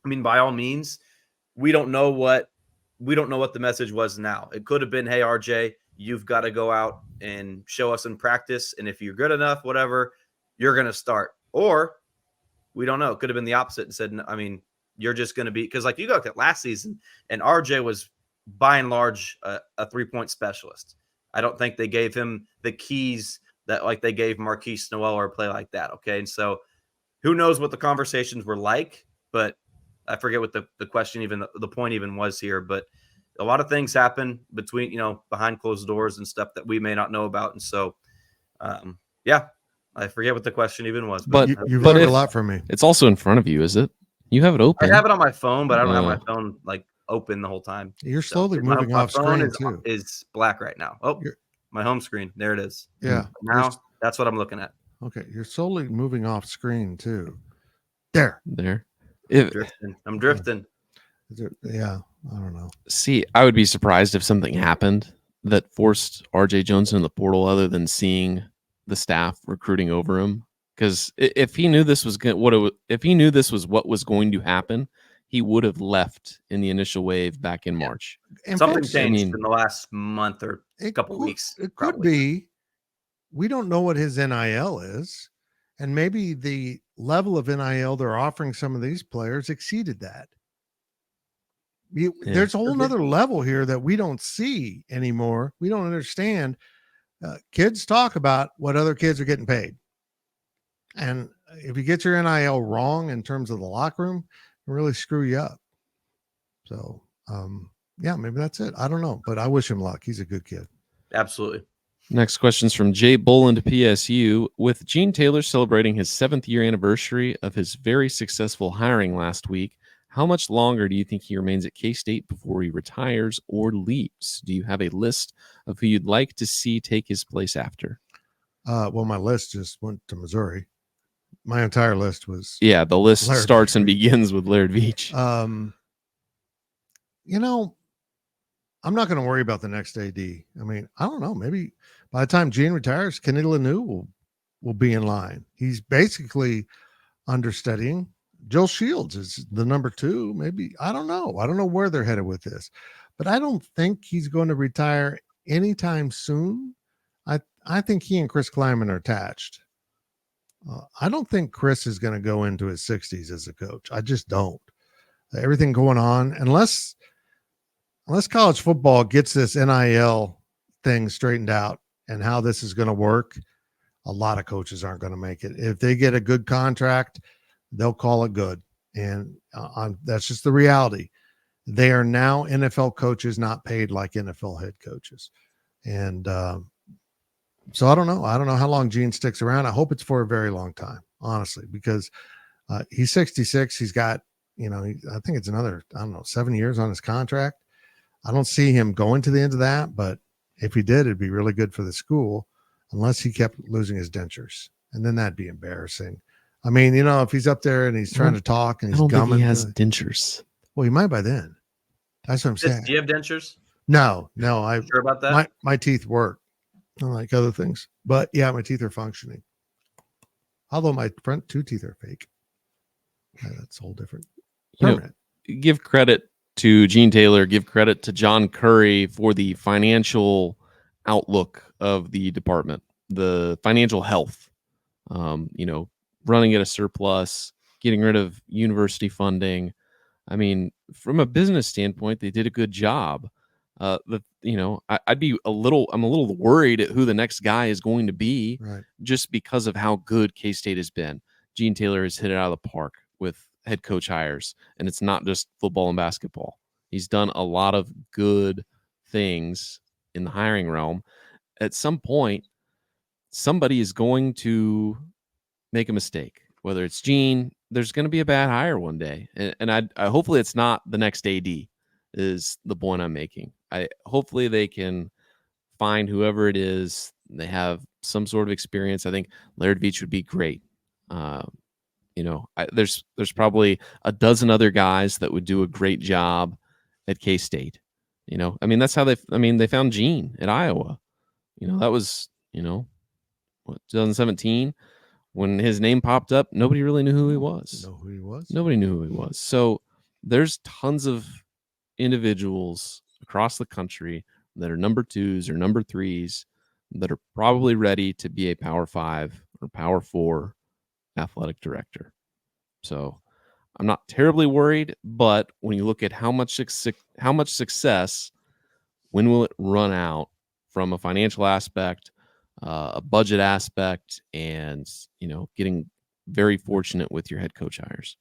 I mean, by all means, we don't know what the message was now. It could have been, hey, RJ, you've got to go out and show us in practice. And if you're good enough, whatever, you're going to start. Or we don't know. It could have been the opposite and said, I mean, you're just going to be, because like you look at last season and RJ was by and large a 3-point specialist. I don't think they gave him the keys that like they gave Marquise Noel or a play like that. Okay. And so who knows what the conversations were like, but I forget what the question even, the point even was here, but a lot of things happen between, behind closed doors and stuff that we may not know about. And so, yeah, I forget what the question even was. But you've learned a lot from me. It's also in front of you, is it? You have it open. I have it on my phone, but I don't have my phone like open the whole time. You're slowly moving off screen too. Is black right now. Oh, my home screen. There it is. Yeah. Now that's what I'm looking at. Okay. You're slowly moving off screen too. There. I'm drifting. Yeah. I don't know. See, I would be surprised if something happened that forced RJ Jones in the portal other than seeing the staff recruiting over him. Because if he knew this was what was going to happen, he would have left in the initial wave back in March. And something changed in the last month or a couple weeks. It could be. We don't know what his NIL is, and maybe the level of NIL they're offering some of these players exceeded that. There's a whole nother level here that we don't see anymore. We don't understand. Kids talk about what other kids are getting paid. And if you get your NIL wrong in terms of the locker room, it really screw you up. So, yeah, maybe that's it. I don't know, but I wish him luck. He's a good kid. Absolutely. Next question is from Jay Boland, PSU. With Gene Taylor celebrating his 7th year anniversary of his very successful hiring last week, how much longer do you think he remains at K-State before he retires or leaves? Do you have a list of who you'd like to see take his place after? Well, my list just went to Missouri. My entire list was. Yeah, the list starts and begins with Laird Veach. I'm not going to worry about the next AD. I mean, I don't know. Maybe by the time Gene retires, Kenny Lanu will be in line. He's basically understudying. Joel Shields is the number 2. Maybe. I don't know. I don't know where they're headed with this. But I don't think he's going to retire anytime soon. I think he and Chris Kleiman are attached. I don't think Chris is going to go into his 60s as a coach. I just don't. Everything going on, unless college football gets this NIL thing straightened out and how this is going to work, a lot of coaches aren't going to make it. If they get a good contract, they'll call it good. And that's just the reality. They are now NFL coaches, not paid like NFL head coaches. And so I don't know. I don't know how long Gene sticks around. I hope it's for a very long time, honestly, because he's 66. He's got, I think it's another, 7 years on his contract. I don't see him going to the end of that, but if he did, it'd be really good for the school unless he kept losing his dentures. And then that'd be embarrassing. I mean, if he's up there and he's trying to talk and he's gumming. I don't think he has dentures. Well, he might by then. That's what I'm saying. Do you have dentures? No. I sure about that? My teeth work, unlike other things. But yeah, my teeth are functioning. Although my front 2 teeth are fake. Yeah, that's a whole different. Give credit to Gene Taylor, give credit to John Curry for the financial outlook of the department, the financial health, running at a surplus, getting rid of university funding. I mean, from a business standpoint, they did a good job. I'm a little worried at who the next guy is going to be, right, just because of how good K-State has been. Gene Taylor has hit it out of the park with head coach hires, and it's not just football and basketball. He's done a lot of good things in the hiring realm. At some point, somebody is going to make a mistake, whether it's Gene. There's going to be a bad hire one day, and I hopefully it's not the next AD is the point I'm making. Hopefully they can find whoever it is. They have some sort of experience. I think Laird Veach would be great. There's probably a dozen other guys that would do a great job at K-State. That's how they found Gene at Iowa. That was, 2017 when his name popped up. Nobody really knew who he was. Nobody knew who he was. So there's tons of individuals across the country that are number 2s or number 3s that are probably ready to be a Power 5 or Power 4 athletic director. So I'm not terribly worried, but when you look at how much success, when will it run out from a financial aspect, a budget aspect, and getting very fortunate with your head coach hires.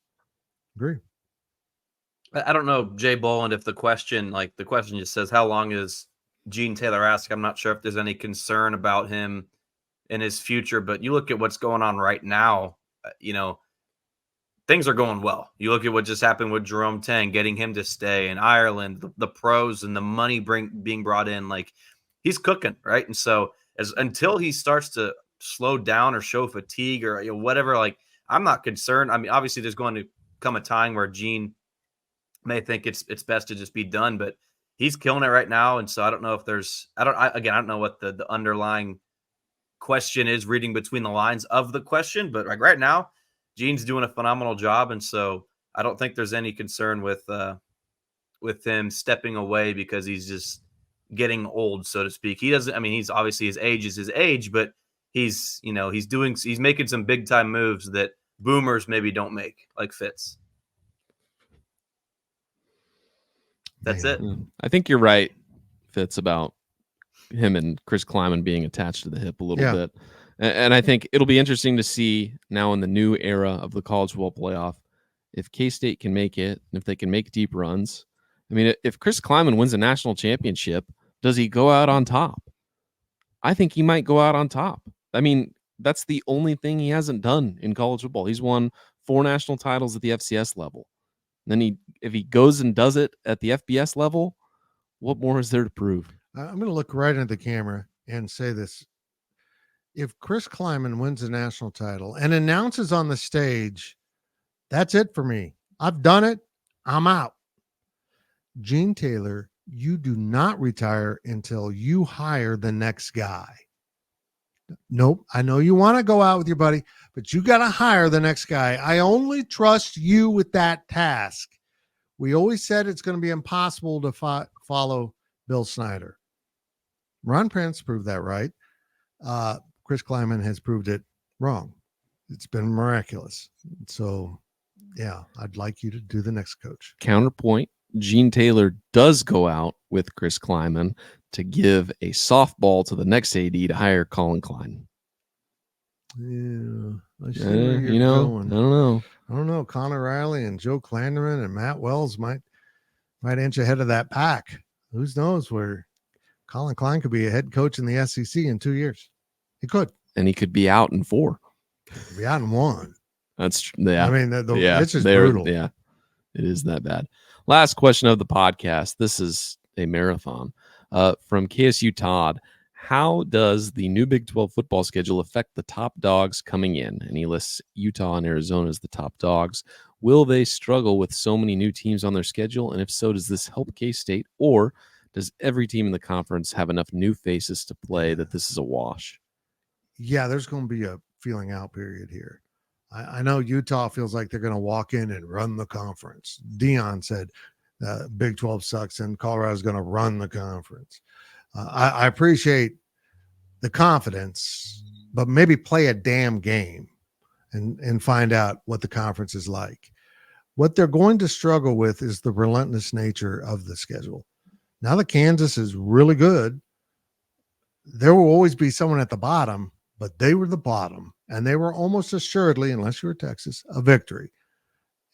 Agree. I don't know, Jay Boland, if the question just says, how long is Gene Taylor asked? I'm not sure if there's any concern about him in his future, but you look at what's going on right now, things are going well. You look at what just happened with Jerome Tang, getting him to stay in Ireland, the pros and the money being brought in, like he's cooking, right? And so until he starts to slow down or show fatigue or whatever, like I'm not concerned. I mean, obviously there's going to come a time where Gene may think it's best to just be done, but he's killing it right now. And so I don't know if there's, I don't know what the underlying question is, reading between the lines of the question, but like right now, Gene's doing a phenomenal job. And so I don't think there's any concern with him stepping away because he's just getting old, so to speak. He's obviously his age is his age, but he's making some big time moves that boomers maybe don't make, like Fitz. That's it. I think you're right, Fitz, about him and Chris Kleiman being attached to the hip a little bit. And I think it'll be interesting to see now in the new era of the college football playoff if K-State can make it, and if they can make deep runs. I mean, if Chris Kleiman wins a national championship, does he go out on top? I think he might go out on top. I mean, that's the only thing he hasn't done in college football. He's won 4 national titles at the FCS level. Then if he goes and does it at the FBS level, what more is there to prove? I'm going to look right into the camera and say this. If Chris Kleiman wins a national title and announces on the stage, that's it for me. I've done it. I'm out. Gene Taylor, you do not retire until you hire the next guy. Nope. I know you want to go out with your buddy, but you got to hire the next guy. I only trust you with that task. We always said it's going to be impossible to follow Bill Snyder. Ron Prince proved that right. Chris Kleiman has proved it wrong. It's been miraculous. So, yeah, I'd like you to do the next coach. Counterpoint, Gene Taylor does go out with Chris Kleiman to give a softball to the next AD to hire Colin Klein. Yeah, I see where you're going. I don't know. Connor Riley and Joe Klanderman and Matt Wells might inch ahead of that pack. Who knows where Colin Klein could be a head coach in the SEC in 2 years. He could. And he could be out in 4. Be out in 1. That's, yeah. I mean, it's just brutal. Yeah, it is that bad. Last question of the podcast. This is a marathon. From KSU Todd, how does the new Big 12 football schedule affect the top dogs coming in? And he lists Utah and Arizona as the top dogs. Will they struggle with so many new teams on their schedule? And if so, does this help K-State? Or does every team in the conference have enough new faces to play that this is a wash? Yeah, there's going to be a feeling out period here. I know Utah feels like they're going to walk in and run the conference. Dion said Big 12 sucks and Colorado's going to run the conference. I appreciate the confidence, but maybe play a damn game and find out what the conference is like. What they're going to struggle with is the relentless nature of the schedule. Now that Kansas is really good, there will always be someone at the bottom, but they were the bottom, and they were almost assuredly, unless you were Texas, a victory.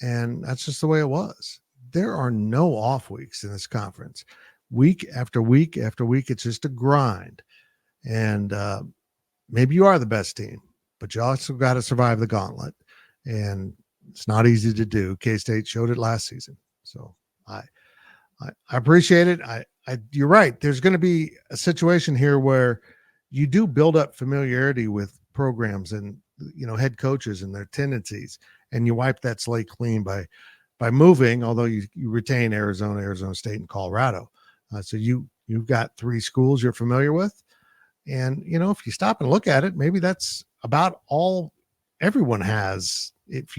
And that's just the way it was. There are no off weeks in this conference. Week after week after week, it's just a grind. And maybe you are the best team, but you also got to survive the gauntlet. And it's not easy to do. K-State showed it last season. So I appreciate it. You're right. There's going to be a situation here where you do build up familiarity with programs and, head coaches and their tendencies, and you wipe that slate clean by moving, although you retain Arizona State, and Colorado. So you've got 3 schools you're familiar with. And, if you stop and look at it, maybe that's about all everyone has. If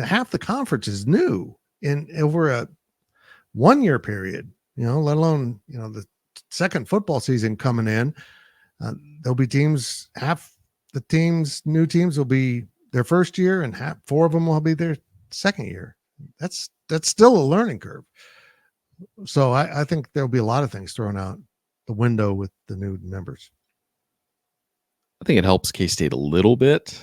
half the conference is new in over a 1-year period, let alone, the second football season coming in, there'll be teams, half the teams, new teams will be their first year, and 4 of them will be their second year. That's still a learning curve. So I think there'll be a lot of things thrown out the window with the new members. I think it helps K-State a little bit.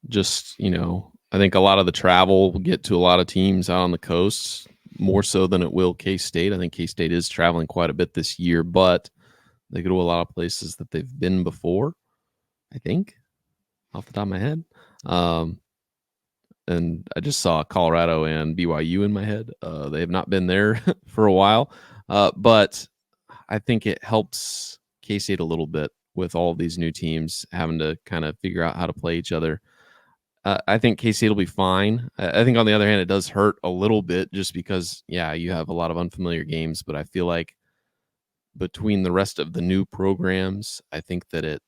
Just, I think a lot of the travel will get to a lot of teams out on the coast, more so than it will K-State. I think K-State is traveling quite a bit this year, but they go to a lot of places that they've been before, I think, off the top of my head. And I just saw Colorado and BYU in my head. They have not been there for a while, but I think it helps K-State a little bit with all of these new teams having to kind of figure out how to play each other. I think K-State will be fine. I think on the other hand, it does hurt a little bit just because, you have a lot of unfamiliar games, but I feel like between the rest of the new programs, I think that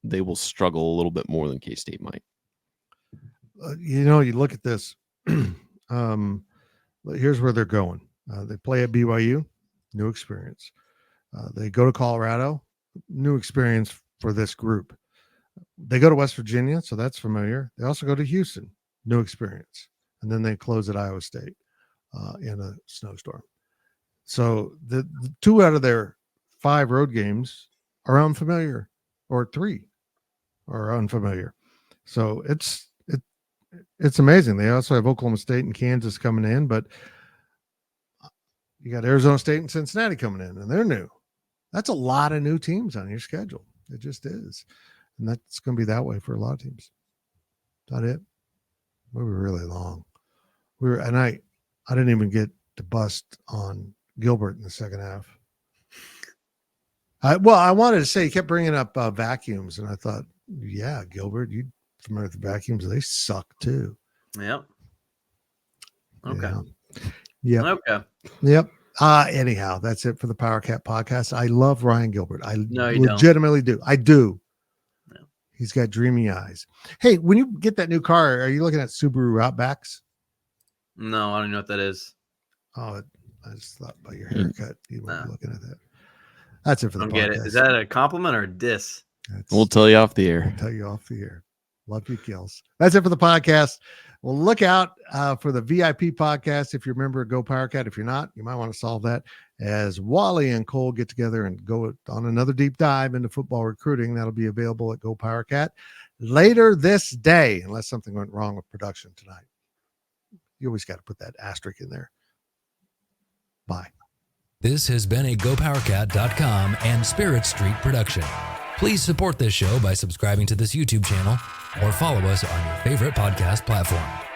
they will struggle a little bit more than K-State might. You look at this. Here's where they're going. They play at BYU, new experience. They go to Colorado, new experience for this group. They go to West Virginia, so that's familiar. They also go to Houston, new experience. And then they close at Iowa State in a snowstorm. So the 2 out of their 5 road games are unfamiliar, or 3 are unfamiliar. So it's amazing. They also have Oklahoma State and Kansas coming in, but you got Arizona State and Cincinnati coming in, and they're new. That's a lot of new teams on your schedule. It just is. And that's going to be that way for a lot of teams. Is that it? We were really long. And I didn't even get to bust on Gilbert in the second half. I wanted to say, he kept bringing up vacuums, and I thought, Gilbert, you familiar with the vacuums? They suck too. Yep. Okay. Yep. Okay. Yep. Anyhow, that's it for the Powercat podcast. I love Ryan Gilbert. I legitimately do. I do. No. He's got dreamy eyes. Hey, when you get that new car, are you looking at Subaru Outbacks? No, I don't know what that is. Oh, I just thought by your haircut you weren't looking at that. That's it for the podcast. Get it. Is that a compliment or a diss? We'll tell you off the air. We'll tell you off the air. Love you, Gills. That's it for the podcast. Well, look out for the VIP podcast. If you're a member of Go Powercat, if you're not, you might want to solve that as Wally and Cole get together and go on another deep dive into football recruiting. That'll be available at Go Powercat later this day, unless something went wrong with production tonight. You always got to put that asterisk in there. Bye. This has been a GoPowercat.com and Spirit Street production. Please support this show by subscribing to this YouTube channel or follow us on your favorite podcast platform.